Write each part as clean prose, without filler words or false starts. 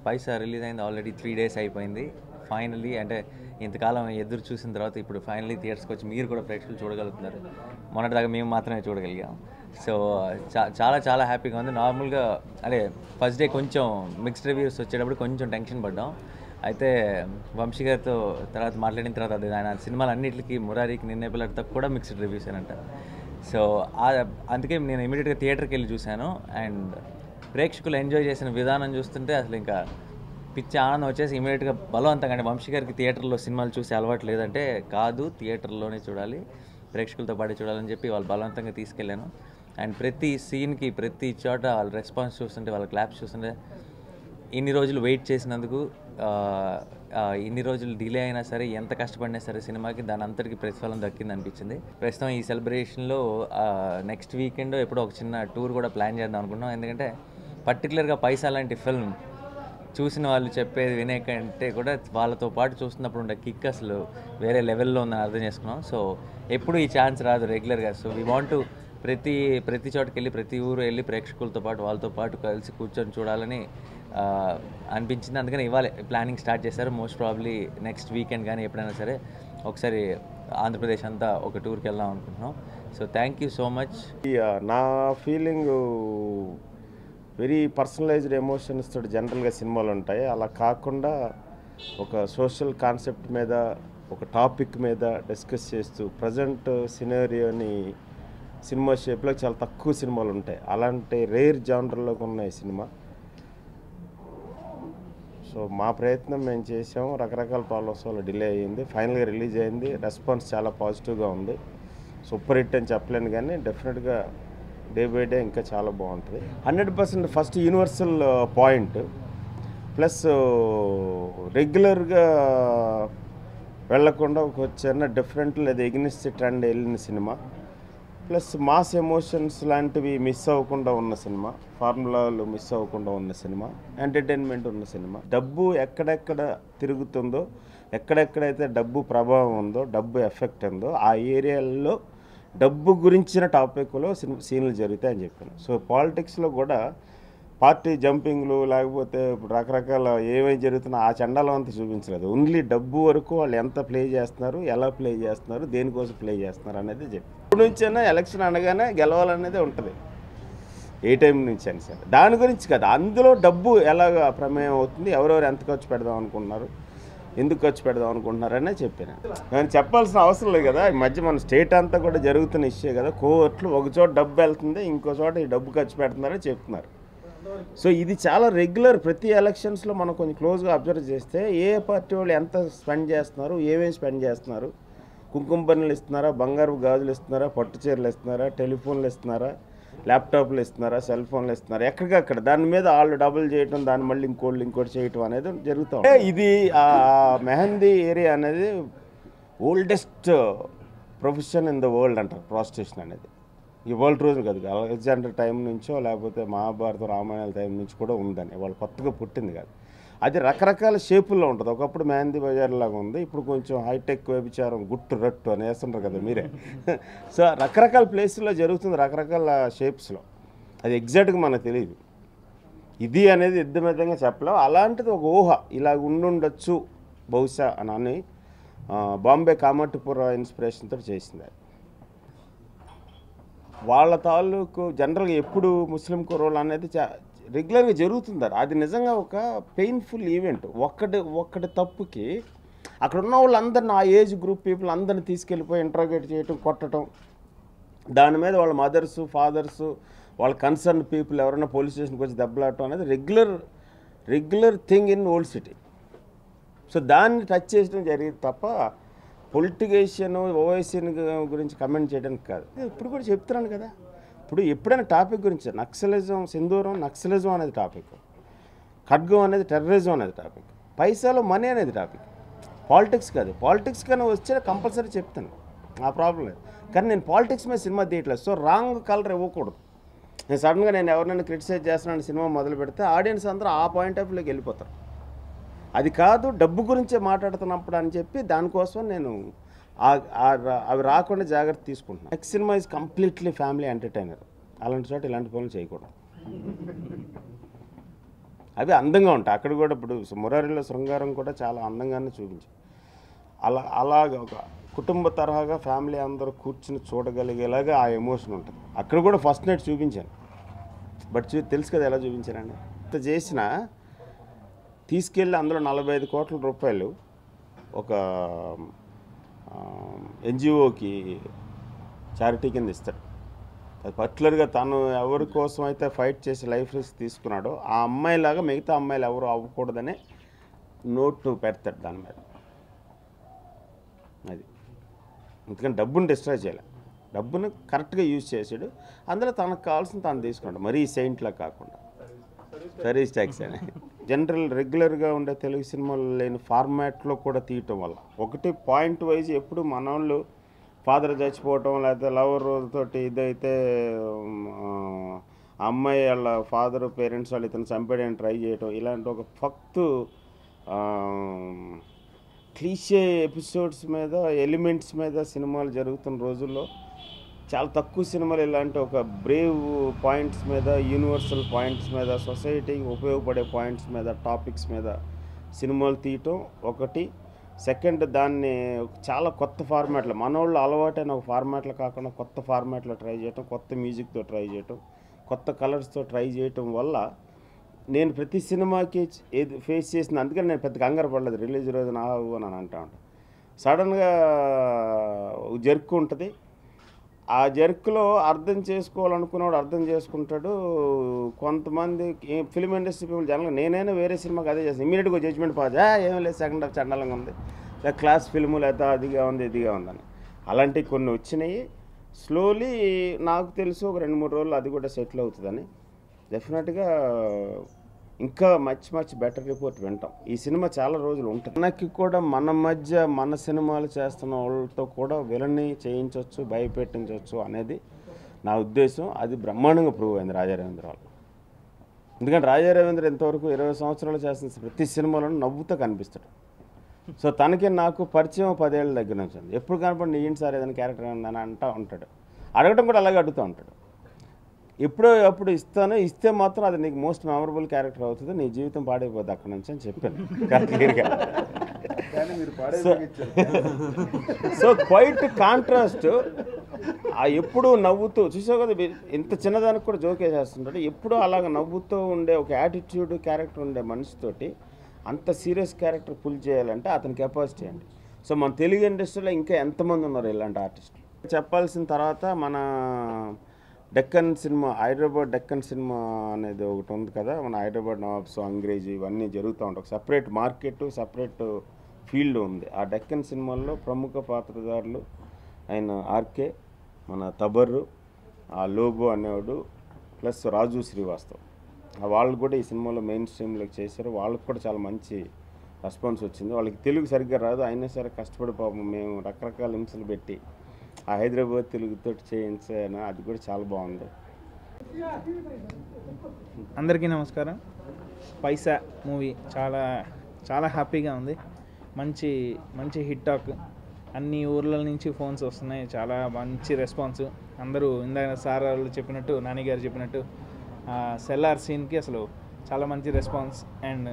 పైసా release అయింది already 3 days అయిపోయింది. Finally అంటే ఇంతకాలం ఎదురు చూసిన తర్వాత ఇప్పుడు ఫైనల్లీ థియేటర్స్కి వచ్చి మీరు కూడా ప్రేక్షకులు చూడగలుగుతున్నారు. మొన్నటిదాకా మేము మాత్రమే చూడగలిగాం. సో చాలా చాలా హ్యాపీగా ఉంది. నార్మల్గా అంటే ఫస్ట్ డే కొంచెం మిక్స్డ్ రివ్యూస్ వచ్చేటప్పుడు కొంచెం టెన్షన్ పడ్డాం. అయితే వంశీ గారితో తర్వాత మాట్లాడిన తర్వాత అది ఆయన సినిమాలు అన్నింటికి మురారికి నిన్నే పిల్లడితో కూడా మిక్స్డ్ రివ్యూస్ అంట. సో అందుకే నేను ఇమీడియట్గా థియేటర్కి వెళ్ళి చూశాను. అండ్ ప్రేక్షకులు ఎంజాయ్ చేసిన విధానం చూస్తుంటే అసలు ఇంకా పిచ్చి ఆనందం వచ్చేసి ఇమీడియట్గా బలవంతంగా అంటే వంశీ గారికి థియేటర్లో సినిమాలు చూసి అలవాటు లేదంటే కాదు థియేటర్లోనే చూడాలి, ప్రేక్షకులతో పాటు చూడాలని చెప్పి వాళ్ళు బలవంతంగా తీసుకెళ్ళాను. అండ్ ప్రతి సీన్కి ప్రతి చోట వాళ్ళ రెస్పాన్స్ చూస్తుంటే వాళ్ళ క్లాప్స్ చూస్తుంటే ఇన్ని రోజులు వెయిట్ చేసినందుకు ఇన్ని రోజులు డిలే అయినా సరే ఎంత కష్టపడినా సరే సినిమాకి దాని అంతటికి ప్రతిఫలం దక్కింది అనిపించింది. ప్రస్తుతం ఈ సెలబ్రేషన్లో నెక్స్ట్ వీకెండ్ ఎప్పుడో ఒక చిన్న టూర్ కూడా ప్లాన్ చేద్దాం అనుకుంటున్నాం. ఎందుకంటే పర్టికులర్గా పైసా లాంటి ఫిల్మ్ చూసిన వాళ్ళు చెప్పేది వినే కంటే కూడా వాళ్ళతో పాటు చూస్తున్నప్పుడు ఉండే కిక్ అసలు వేరే లెవెల్లో ఉందని అర్థం చేసుకున్నాం. సో ఎప్పుడు ఈ ఛాన్స్ రాదు రెగ్యులర్గా. సో వీ వాంట్ ప్రతి చోటుకి వెళ్ళి ప్రతి ఊరు వెళ్ళి ప్రేక్షకులతో పాటు వాళ్ళతో పాటు కలిసి కూర్చొని చూడాలని అనిపించింది. అందుకని ఇవాళ ప్లానింగ్ స్టార్ట్ చేశారు. మోస్ట్ ప్రాబ్లీ నెక్స్ట్ వీకెండ్ కానీ ఎప్పుడైనా సరే ఒకసారి ఆంధ్రప్రదేశ్ అంతా ఒక టూర్కి వెళ్దాం అనుకుంటున్నాం. So thank you so much. నా ఫీలింగ్ వెరీ పర్సనలైజ్డ్ ఎమోషన్స్ తోటి జనరల్గా సినిమాలు ఉంటాయి. అలా కాకుండా ఒక సోషల్ కాన్సెప్ట్ మీద ఒక టాపిక్ మీద డిస్కస్ చేస్తూ ప్రజెంట్ సినారియోని సినిమా షేప్లో చాలా తక్కువ సినిమాలు ఉంటాయి. అలాంటి రేర్ జానర్లోకి ఉన్నాయి సినిమా. సో మా ప్రయత్నం మేము చేసాము. రకరకాల ప్రాబ్లమ్స్ వల్ల డిలే అయ్యింది. ఫైనల్గా రిలీజ్ అయింది. రెస్పాన్స్ చాలా పాజిటివ్గా ఉంది. సూపర్ హిట్ అని చెప్పలేను కానీ డెఫినెట్గా డే బై డే ఇంకా చాలా బాగుంటుంది. 100% ఫస్ట్ యూనివర్సల్ పాయింట్ ప్లస్ రెగ్యులర్గా వెళ్లకుండా ఒక చిన్న డిఫరెంట్ లేదా ఎగ్నిస్ట్ ట్రెండ్ వెళ్ళిన సినిమా. ప్లస్ మాస్ ఎమోషన్స్ లాంటివి మిస్ అవ్వకుండా ఉన్న సినిమా, ఫార్ములాలు మిస్ అవ్వకుండా ఉన్న సినిమా, ఎంటర్టైన్మెంట్ ఉన్న సినిమా. డబ్బు ఎక్కడెక్కడ తిరుగుతుందో, ఎక్కడెక్కడైతే డబ్బు ప్రభావం ఉందో, డబ్బు ఎఫెక్ట్ ఉందో ఆ ఏరియాల్లో డబ్బు గురించిన టాపిక్లో సీన్లు జరుగుతాయని చెప్పాను. సో పాలిటిక్స్లో కూడా పార్టీ జంపింగ్లు లేకపోతే ఇప్పుడు రకరకాల ఏమేమి జరుగుతున్నా ఆ చండాలం అంతా చూపించలేదు. ఓన్లీ డబ్బు వరకు వాళ్ళు ఎంత ప్లే చేస్తున్నారు, ఎలా ప్లే చేస్తున్నారు, దేనికోసం ప్లే చేస్తున్నారు అనేది చెప్పి ఇప్పుడు నుంచైనా ఎలక్షన్ అనగానే గెలవాలనేది ఉంటుంది ఏ టైం నుంచి అయినా సరే. దాని గురించి కదా, అందులో డబ్బు ఎలాగ ప్రమేయం అవుతుంది, ఎవరెవరు ఎంత ఖర్చు పెడదాం అనుకుంటున్నారు, ఎందుకు ఖర్చు పెడదాం అనుకుంటున్నారనే చెప్పాను. నేను చెప్పాల్సిన అవసరం లేదు కదా. ఈ మధ్య మన స్టేట్ అంతా కూడా జరుగుతున్న ఇష్యూ కదా. కోర్టులు ఒక చోట డబ్బు వెళ్తుంది, ఇంకో చోట ఈ డబ్బు ఖర్చు పెడుతున్నారని చెప్తున్నారు. సో ఇది చాలా రెగ్యులర్. ప్రతి ఎలక్షన్స్లో మనం కొంచెం క్లోజ్గా అబ్జర్వ్ చేస్తే ఏ పార్టీ వాళ్ళు ఎంత స్పెండ్ చేస్తున్నారు, ఏమేమి స్పెండ్ చేస్తున్నారు, కుంకుమ పన్నులు ఇస్తున్నారా, బంగారు గాజులు ఇస్తున్నారా, పట్టు చీరలు ఇస్తున్నారా, టెలిఫోన్లు ఇస్తున్నారా, ల్యాప్టాప్లు ఇస్తున్నారా, సెల్ ఫోన్లు ఇస్తున్నారా, ఎక్కడికక్కడ దాని మీద వాళ్ళు డబుల్ చేయటం, దాన్ని మళ్ళీ ఇంకోటి చేయటం అనేది జరుగుతూ ఉంటుంది. ఇది మెహందీ ఏరియా అనేది oldest profession in the world అంటారు ప్రాస్టిట్యూషన్ అనేది. ఈ వరల్డ్ రోజులు కాదు, అలెగ్జాండర్ టైం నుంచో లేకపోతే మహాభారత రామాయణాల టైం నుంచి కూడా ఉందని, వాళ్ళు కొత్తగా పుట్టింది కాదు. అది రకరకాల షేపుల్లో ఉంటుంది. ఒకప్పుడు మెహందీ బజార్ లాగా ఉంది, ఇప్పుడు కొంచెం హైటెక్ వ్యభిచారం గుట్టు రట్టు అని వేస్తుంటారు కదా మీరే. సో రకరకాల ప్లేసుల్లో జరుగుతుంది, రకరకాల షేప్స్లో. అది ఎగ్జాక్ట్గా మనకు తెలియదు. ఇది అనేది యుద్ధమితంగా చెప్పలేం. అలాంటిది ఒక ఊహ ఇలా ఉండుండొచ్చు బహుశా అని బాంబే కామాటిపుర ఇన్స్పిరేషన్తో చేసింది. వాళ్ళ తాలూకు జనరల్గా ఎప్పుడు ముస్లిం కుర్రోళ్ళు అనేది రెగ్యులర్గా జరుగుతుంటారు. అది నిజంగా ఒక పెయిన్ఫుల్ ఈవెంట్. ఒక్కటి తప్పుకి అక్కడ ఉన్న వాళ్ళందరినీ, ఆ ఏజ్ గ్రూప్ పీపుల్ అందరిని తీసుకెళ్ళిపోయి ఇంట్రాగేట్ చేయటం, కొట్టడం, దాని మీద వాళ్ళ మదర్సు, ఫాదర్సు, వాళ్ళ కన్సర్న్ పీపుల్ ఎవరైనా పోలీస్ స్టేషన్కి వచ్చి దెబ్బలాడటం అనేది regular thing in old city. So దాన్ని టచ్ చేయడం జరిగింది తప్ప పొలిటికేషన్ ఓవైసీని గురించి కమెంట్ చేయడానికి కాదు. ఇప్పుడు కూడా చెప్తున్నాను కదా, ఇప్పుడు ఎప్పుడైనా టాపిక్ గురించి నక్సలిజం, సింధూరం నక్సలిజం అనేది టాపిక్, ఖడ్గం అనేది టెర్రరిజం అనేది టాపిక్, పైసాలో మనీ అనేది టాపిక్, పాలిటిక్స్ కాదు. పాలిటిక్స్ కానీ వచ్చే కంపల్సరీ చెప్తాను, ఆ ప్రాబ్లం లేదు. కానీ నేను పాలిటిక్స్ మీద సినిమా తీయట్లేదు. సో రాంగ్ కలర్ ఇవ్వకూడదు. నేను సడన్గా నేను ఎవరినైనా క్రిటిసైజ్ చేస్తున్నాను సినిమా మొదలు పెడితే ఆడియన్స్ అందరూ ఆ పాయింట్ ఆఫ్ వ్యూలోకి వెళ్ళిపోతారు. అది కాదు, డబ్బు గురించే మాట్లాడుతున్నప్పుడు అని చెప్పి దానికోసం నేను అవి రాకుండా జాగ్రత్త తీసుకుంటున్నాను. Next cinema is completely family entertainer. అలాంటి చోట ఇలాంటి పనులు చేయకూడదు. అవి అందంగా ఉంటాయి. అక్కడ కూడా ఇప్పుడు మురారిలో శృంగారం కూడా చాలా అందంగానే చూపించారు. అలాగ ఒక కుటుంబ తరహాగా ఫ్యామిలీ అందరూ కూర్చుని చూడగలిగేలాగా ఆ ఎమోషన్ ఉంటుంది. అక్కడ కూడా ఫస్ట్ నైట్ చూపించాను, బట్ తెలుసు కదా ఎలా చూపించానండి. ఇంత చేసినా తీసుకెళ్ళి అందులో 45 కోట్ల రూపాయలు ఒక ఎన్జిఓకి చారిటీ కింద ఇస్తాడు. అది పర్టికులర్గా తను ఎవరి కోసం అయితే ఫైట్ చేసి లైఫ్ రిస్క్ తీసుకున్నాడో ఆ అమ్మాయిలాగా మిగతా అమ్మాయిలు ఎవరు అవ్వకూడదనే నోట్ పెడతాడు దాని మీద. అది ఎందుకంటే డబ్బును డిస్ట్రాయ్ చేయాలి, డబ్బును కరెక్ట్గా యూజ్ చేసాడు. అందులో తనకు కావాల్సిన తను తీసుకున్నాడు, మరీ సెయింట్లా కాకుండా. సర్వీస్ ట్యాక్స్ అని జనరల్ రెగ్యులర్గా ఉండే తెలుగు సినిమాలు లేని ఫార్మాట్లో కూడా తీయటం వల్ల ఒకటి పాయింట్ వైజ్ ఎప్పుడు మన వాళ్ళు ఫాదర్ చచ్చిపోవటం లేకపోతే లవర్ తోటి ఇదైతే అమ్మాయి వాళ్ళ ఫాదర్ పేరెంట్స్ వాళ్ళు ఇతను చంపేయడానికి ట్రై చేయటం, ఇలాంటి ఒక ఫక్తు క్లీషే ఎపిసోడ్స్ మీద ఎలిమెంట్స్ మీద సినిమాలు జరుగుతున్న రోజుల్లో చాలా తక్కువ సినిమాలు ఇలాంటి ఒక బ్రేవ్ పాయింట్స్ మీద, యూనివర్సల్ పాయింట్స్ మీద, సొసైటీకి ఉపయోగపడే పాయింట్స్ మీద, టాపిక్స్ మీద సినిమాలు తీయటం ఒకటి. సెకండ్, దాన్ని చాలా కొత్త ఫార్మాట్లో మనోళ్ళు అలవాటైన ఒక ఫార్మాట్లో కాకుండా కొత్త ఫార్మాట్లో ట్రై చేయటం, కొత్త మ్యూజిక్తో ట్రై చేయటం, కొత్త కలర్స్తో ట్రై చేయటం వల్ల నేను ప్రతి సినిమాకి ఏది ఫేస్ చేసిన. అందుకని నేను పెద్ద కంగారు పడలేదు రిలీజ్ రోజు నా అని అంటా ఉంటాను. సడన్గా జర్క్ ఉంటుంది, ఆ జర్క్లో అర్థం చేసుకోవాలనుకున్నవాడు అర్థం చేసుకుంటాడు. కొంతమంది ఫిల్మ్ ఇండస్ట్రీ పీపుల్ జనరల్గా నేనైనా వేరే సినిమాకి అదే చేస్తాను, ఇమీడియట్గా జడ్జ్మెంట్ పాస్, ఏం లేదు సెకండ్ హాఫ్ చండాలంగా ఉంది, లేదా క్లాస్ ఫిల్ము లేదా అదిగా ఉంది ఇదిగా ఉందని. అలాంటివి కొన్ని వచ్చినాయి. స్లోలీ నాకు తెలుసు ఒక 2-3 రోజులు అది కూడా సెటిల్ అవుతుందని. డెఫినెట్గా ఇంకా మచ్ బెటర్ రిపోర్ట్ వింటాం. ఈ సినిమా చాలా రోజులు ఉంటుంది. మనకి కూడా మన మధ్య మన సినిమాలు చేస్తున్న వాళ్ళతో కూడా విలని చేయించవచ్చు, భయపెట్టించవచ్చు అనేది నా ఉద్దేశం. అది బ్రహ్మాండంగా ప్రూవ్ అయింది రాజా రవీంద్ర వాళ్ళు. ఎందుకంటే రాజా రవీంద్ర ఇంతవరకు 20 సంవత్సరాలు చేస్తున్న ప్రతి సినిమాలోనూ నవ్వుతూ కనిపిస్తాడు. సో తనకి నాకు పరిచయం 10 ఏళ్ళ దగ్గర నుంచి ఉంది. ఎప్పుడు కనపడి ఏంటి సార్ ఏదైనా క్యారెక్టర్ ఉందని అంటూ ఉంటాడు, అడగటం కూడా అలాగే అడుగుతూ ఉంటాడు. ఎప్పుడో అప్పుడు ఇస్తే మాత్రం అది నీకు మోస్ట్ మెమరబుల్ క్యారెక్టర్ అవుతుంది, నీ జీవితం పాడైపోద్ది అక్కడ నుంచి అని చెప్పాను క్లియర్గా. So quiet contrast. ఎప్పుడూ నవ్వుతూ చూసావు కదా, ఇంత చిన్నదానికి కూడా జోక్ వేసేస్తుంటాడు. ఎప్పుడూ అలాగ నవ్వుతూ ఉండే ఒక యాటిట్యూడ్ క్యారెక్టర్ ఉండే మనిషితోటి అంత సీరియస్ క్యారెక్టర్ పుల్ చేయాలంటే అతని కెపాసిటీ అండి. సో మన తెలుగు ఇండస్ట్రీలో ఇంకా ఎంతమంది ఉన్నారు ఇలాంటి ఆర్టిస్ట్. చెప్పాల్సిన తర్వాత మన డెక్కన్ సినిమా, హైదరాబాద్ డెక్కన్ సినిమా అనేది ఒకటి ఉంది కదా, మన హైదరాబాద్ నవాబ్స్, అంగ్రేజీ ఇవన్నీ జరుగుతూ ఉంటాయి. ఒక సపరేట్ మార్కెట్, సపరేట్ ఫీల్డ్ ఉంది. ఆ డెక్కన్ సినిమాల్లో ప్రముఖ పాత్రధారులు ఆయన ఆర్కే, మన తబర్రు, ఆ లోబో అనేవాడు, ప్లస్ రాజు శ్రీవాస్తవ్. వాళ్ళు కూడా ఈ సినిమాలో మెయిన్ స్ట్రీమ్లోకి చేశారు. వాళ్ళకి కూడా చాలా మంచి రెస్పాన్స్ వచ్చింది. వాళ్ళకి తెలుగు సరిగ్గా రాదు, అయినా సరే కష్టపడి పాపం మేము రకరకాల హింసలు పెట్టి ఆ హైదరాబాద్ తెలుగుతో చేయించాను. అది కూడా చాలా బాగుంది. అందరికీ నమస్కారం. పైసా మూవీ చాలా హ్యాపీగా ఉంది. మంచి హిట్ టాక్. అన్ని ఊర్ల నుంచి ఫోన్స్ వస్తున్నాయి, చాలా మంచి రెస్పాన్స్. అందరూ ఇందాక సార్ వాళ్ళు చెప్పినట్టు, నాని గారు చెప్పినట్టు సెల్లార్ సీన్కి అసలు చాలా మంచి రెస్పాన్స్. అండ్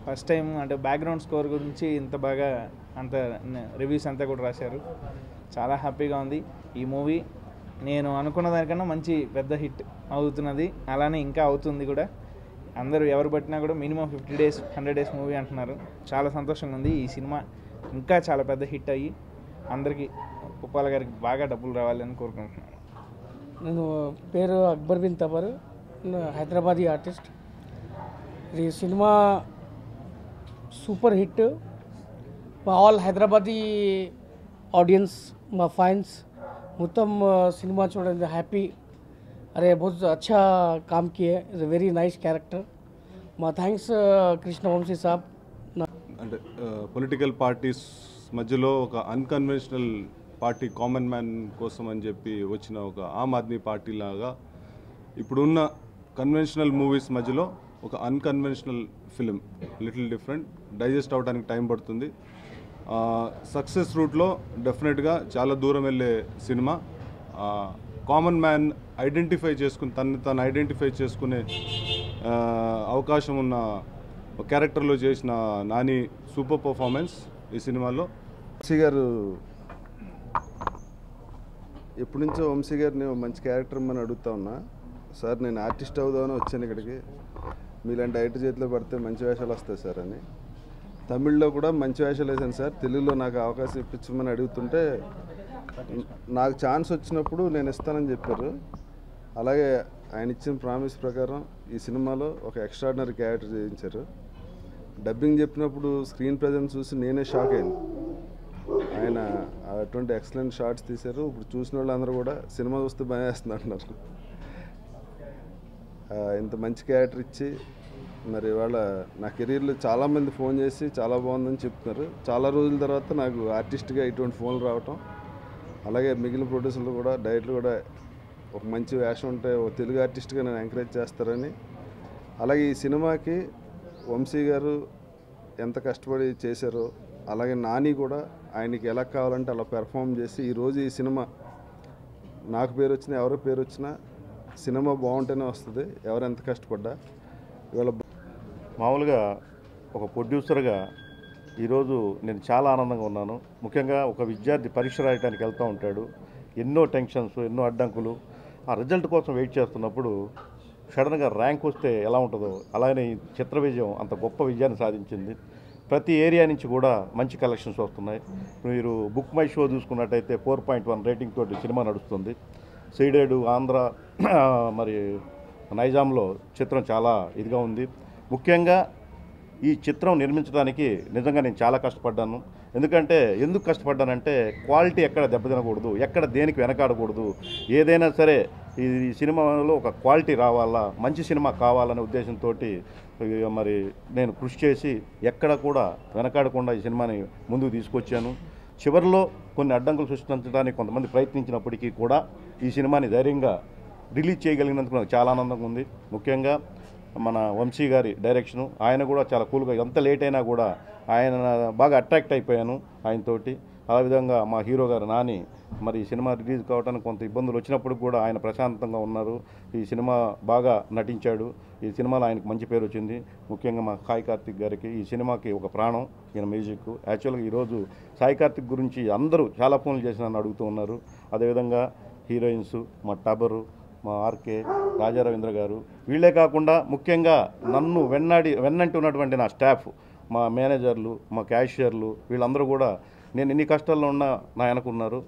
ఫస్ట్ టైం అంటే బ్యాక్గ్రౌండ్ స్కోర్ గురించి ఇంత బాగా అంత రివ్యూస్ అంతా కూడా రాశారు. చాలా హ్యాపీగా ఉంది ఈ మూవీ. నేను అనుకున్న దానికన్నా మంచి పెద్ద హిట్ అవుతున్నది, అలానే ఇంకా అవుతుంది కూడా. అందరూ ఎవరు పట్టినా కూడా మినిమం 50 days 100 days మూవీ అంటున్నారు. చాలా సంతోషంగా ఉంది. ఈ సినిమా ఇంకా చాలా పెద్ద హిట్ అయ్యి అందరికీ ఉప్పాల గారికి బాగా డబ్బులు రావాలని కోరుకుంటున్నాను. నేను పేరు అక్బర్ బిన్ తబర్, హైదరాబాదీ ఆర్టిస్ట్. ఈ సినిమా సూపర్ హిట్. మా ఆల్ హైదరాబాదీ ఆడియన్స్, మా ఫ్యాన్స్ మొత్తం సినిమా చూడండి హ్యాపీ. అరే बहुत अच्छा काम किए, is a very nice character. మా థ్యాంక్స్ కృష్ణవంశీ సాబ్. అంటే పొలిటికల్ పార్టీస్ మధ్యలో ఒక అన్కన్వెన్షనల్ పార్టీ, కామన్ మ్యాన్ కోసం అని చెప్పి వచ్చిన ఒక ఆమ్ ఆద్మీ పార్టీ లాగా ఇప్పుడున్న కన్వెన్షనల్ మూవీస్ మధ్యలో ఒక unconventional film, little different, digest అవడానికి టైం పడుతుంది. సక్సెస్ రూట్లో డెఫినెట్గా చాలా దూరం వెళ్ళే సినిమా. కామన్ మ్యాన్ ఐడెంటిఫై చేసుకుని తను ఐడెంటిఫై చేసుకునే అవకాశం ఉన్న క్యారెక్టర్లో చేసిన నాని సూపర్ పర్ఫార్మెన్స్ ఈ సినిమాలో. వంశీ గారు ఎప్పటి నుంచో వంశీ గారిని మంచి క్యారెక్టర్ అని అడుగుతా ఉన్నా. సార్ నేను ఆర్టిస్ట్ అవుదామని వచ్చాను ఇక్కడికి, మీలాంటి ఐటీ చేతిలో పడితే మంచి వేషాలు వస్తాయి సార్ అని. తమిళ్లో కూడా మంచి వేషాలు వేసాను సార్, తెలుగులో నాకు అవకాశం ఇప్పించమని అడుగుతుంటే నాకు ఛాన్స్ వచ్చినప్పుడు నేను ఇస్తానని చెప్పారు. అలాగే ఆయన ఇచ్చిన ప్రామిస్ ప్రకారం ఈ సినిమాలో ఒక ఎక్స్ట్రాడినరీ క్యారెక్టర్ చేయించారు. డబ్బింగ్ చెప్పినప్పుడు స్క్రీన్ ప్రెజెన్స్ చూసి నేనే షాక్ అయ్యాను. ఆయన అటువంటి ఎక్సలెంట్ షార్ట్స్ తీశారు. ఇప్పుడు చూసిన వాళ్ళందరూ కూడా సినిమా చూస్తే భయం వేస్తుంది అంటున్నారు. ఇంత మంచి క్యారెక్టర్ ఇచ్చి మరి ఇవాళ నా కెరీర్లో చాలామంది ఫోన్ చేసి చాలా బాగుందని చెప్తున్నారు. చాలా రోజుల తర్వాత నాకు ఆర్టిస్ట్గా ఇటువంటి ఫోన్లు రావటం, అలాగే మిగిలిన ప్రొడ్యూసర్లు కూడా డైరెక్టర్లు కూడా ఒక మంచి వేషం ఉంటే ఒక తెలుగు ఆర్టిస్ట్గా నేను ఎంకరేజ్ చేస్తారని. అలాగే ఈ సినిమాకి వంశీ గారు ఎంత కష్టపడి చేశారో, అలాగే నాని కూడా ఆయనకి ఎలా కావాలంటే అలా పెర్ఫామ్ చేసి ఈరోజు ఈ సినిమా నాకు పేరు వచ్చినా ఎవరి పేరు వచ్చినా సినిమా బాగుంటేనే వస్తుంది, ఎవరు ఎంత కష్టపడ్డా. ఇవాళ మామూలుగా ఒక ప్రొడ్యూసర్గా ఈరోజు నేను చాలా ఆనందంగా ఉన్నాను. ముఖ్యంగా ఒక విద్యార్థి పరీక్ష రాయడానికి వెళ్తూ ఉంటాడు, ఎన్నో టెన్షన్స్, ఎన్నో అడ్డంకులు. ఆ రిజల్ట్ కోసం వెయిట్ చేస్తున్నప్పుడు సడన్గా ర్యాంక్ వస్తే ఎలా ఉంటుందో అలాగే ఈ చిత్ర విజయం అంత గొప్ప విజయాన్ని సాధించింది. ప్రతి ఏరియా నుంచి కూడా మంచి కలెక్షన్స్ వస్తున్నాయి. మీరు బుక్ మై షో చూసుకున్నట్టయితే 4.1 రేటింగ్ తోటి సినిమా నడుస్తుంది. సీడెడ్ ఆంధ్ర మరి నైజాంలో చిత్రం చాలా ఇదిగా ఉంది. ముఖ్యంగా ఈ చిత్రం నిర్మించడానికి నిజంగా నేను చాలా కష్టపడ్డాను. ఎందుకు కష్టపడ్డానంటే క్వాలిటీ ఎక్కడ దెబ్బతినకూడదు, ఎక్కడ దేనికి వెనకాడకూడదు. ఏదైనా సరే ఈ సినిమాలో ఒక క్వాలిటీ రావాలా, మంచి సినిమా కావాలనే ఉద్దేశంతో మరి నేను కృషి చేసి ఎక్కడ కూడా వెనకాడకుండా ఈ సినిమాని ముందుకు తీసుకొచ్చాను. చివరిలో కొన్ని అడ్డంకులు సృష్టించడానికి కొంతమంది ప్రయత్నించినప్పటికీ కూడా ఈ సినిమాని ధైర్యంగా రిలీజ్ చేయగలిగినందుకు నాకు చాలా ఆనందంగా ఉంది. ముఖ్యంగా మన వంశీ గారి డైరెక్షను, ఆయన కూడా చాలా కూల్గా, ఎంత లేట్ అయినా కూడా ఆయన బాగా అట్రాక్ట్ అయిపోయాను ఆయనతోటి. అదేవిధంగా మా హీరో గారు నాని మరి ఈ సినిమా రిలీజ్ కావడానికి కొంత ఇబ్బందులు వచ్చినప్పుడు కూడా ఆయన ప్రశాంతంగా ఉన్నారు. ఈ సినిమా బాగా నటించాడు. ఈ సినిమాలో ఆయనకు మంచి పేరు వచ్చింది. ముఖ్యంగా మా సాయి కార్తిక్ గారికి ఈ సినిమాకి ఒక ప్రాణం ఈయన మ్యూజిక్. యాక్చువల్గా ఈరోజు సాయి కార్తిక్ గురించి అందరూ చాలా ఫోన్లు చేసి నన్ను అడుగుతూ ఉన్నారు. అదేవిధంగా హీరోయిన్స్ మా టబరు, మా ఆర్కే, రాజా రవీంద్ర గారు, వీళ్ళే కాకుండా ముఖ్యంగా నన్ను వెన్నంటి ఉన్నటువంటి నా స్టాఫ్, మా మేనేజర్లు, మా క్యాషియర్లు, వీళ్ళందరూ కూడా నేను ఎన్ని కష్టాల్లో ఉన్నా నా వెనకున్నారు.